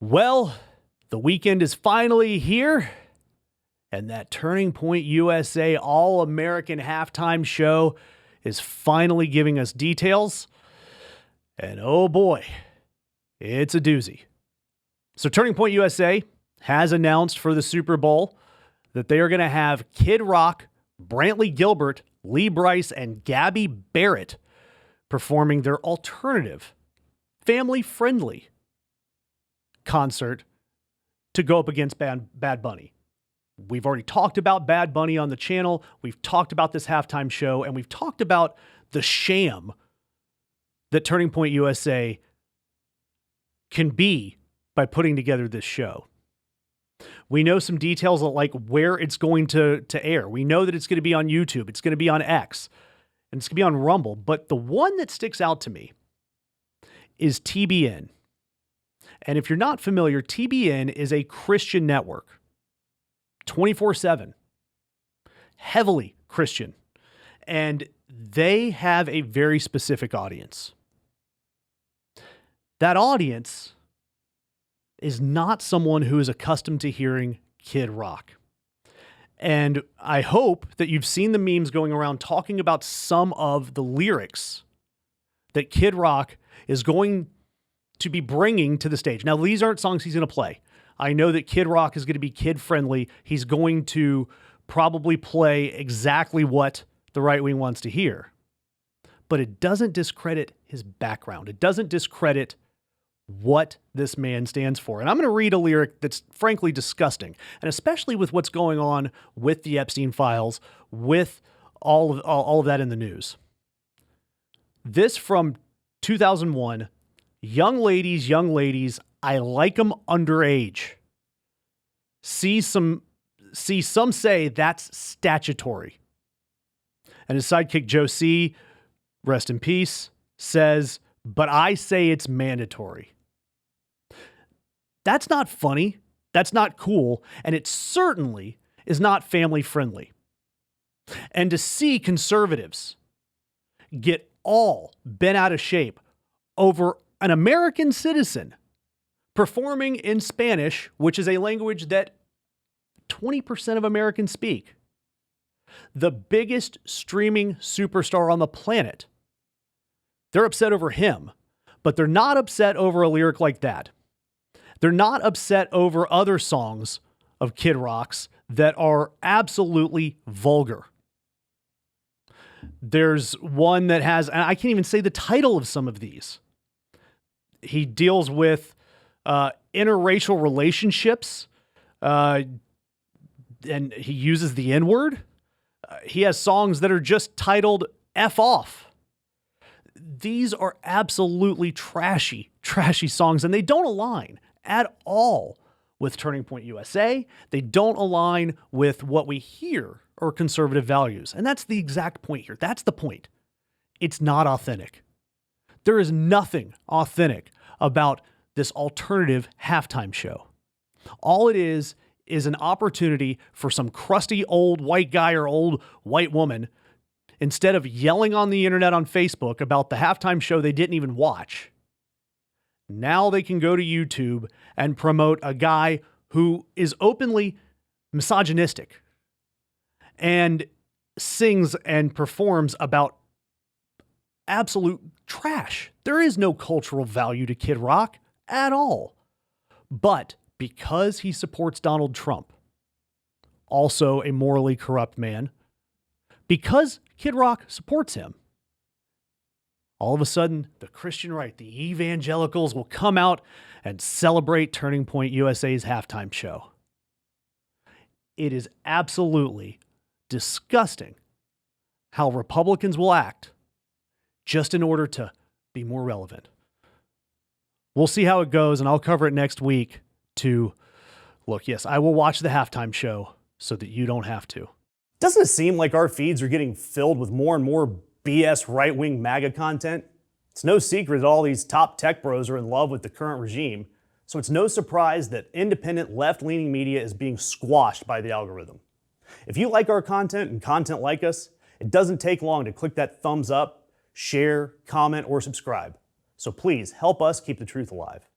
Well, the weekend is finally here, and that Turning Point USA All-American halftime show is finally giving us details. And oh boy, it's a doozy. So Turning Point USA has announced for the Super Bowl that they are going to have Kid Rock, Brantley Gilbert, Lee Brice, and Gabby Barrett performing their alternative, family-friendly concert to go up against Bad Bunny. We've already talked about Bad Bunny on the channel. We've talked about this halftime show, and we've talked about the sham that Turning Point USA can be by putting together this show. We know some details of like where it's going to air. We know that it's going to be on YouTube. It's going to be on X. And it's going to be on Rumble. But the one that sticks out to me is TBN. And if you're not familiar, TBN is a Christian network. 24/7. Heavily Christian. And they have a very specific audience. That audience is not someone who is accustomed to hearing Kid Rock. And I hope that you've seen the memes going around talking about some of the lyrics that Kid Rock is going to be bringing to the stage. Now, these aren't songs he's going to play. I know that Kid Rock is going to be kid-friendly. He's going to probably play exactly what the right wing wants to hear. But it doesn't discredit his background. It doesn't discredit what this man stands for. And I'm going to read a lyric that's frankly disgusting. And especially with what's going on with the Epstein files, with all of that in the news. This from 2001, young ladies, I like 'em underage. See some say that's statutory. And his sidekick Joe C., rest in peace, says, but I say it's mandatory. That's not funny. That's not cool. And it certainly is not family friendly. And to see conservatives get all bent out of shape over an American citizen performing in Spanish, which is a language that 20% of Americans speak, the biggest streaming superstar on the planet, they're upset over him, but they're not upset over a lyric like that. They're not upset over other songs of Kid Rock's that are absolutely vulgar. There's one that has, and I can't even say the title of some of these. He deals with interracial relationships, and he uses the N-word. He has songs that are just titled F off. These are absolutely trashy songs, and they don't align at all with Turning Point USA. They don't align with what we hear are conservative values. And that's the exact point here. That's the point. It's not authentic. There is nothing authentic about this alternative halftime show. All it is an opportunity for some crusty old white guy or old white woman, instead of yelling on the internet on Facebook about the halftime show they didn't even watch, now they can go to YouTube and promote a guy who is openly misogynistic and sings and performs about absolute trash. There is no cultural value to Kid Rock at all. But because he supports Donald Trump, also a morally corrupt man, because Kid Rock supports him, all of a sudden, the Christian right, the evangelicals will come out and celebrate Turning Point USA's halftime show. It is absolutely disgusting how Republicans will act just in order to be more relevant. We'll see how it goes, and I'll cover it next week to look. Yes, I will watch the halftime show so that you don't have to. Doesn't it seem like our feeds are getting filled with more and more BS right-wing MAGA content? It's no secret that all these top tech bros are in love with the current regime, so it's no surprise that independent left-leaning media is being squashed by the algorithm. If you like our content and content like us, it doesn't take long to click that thumbs up, share, comment, or subscribe. So please help us keep the truth alive.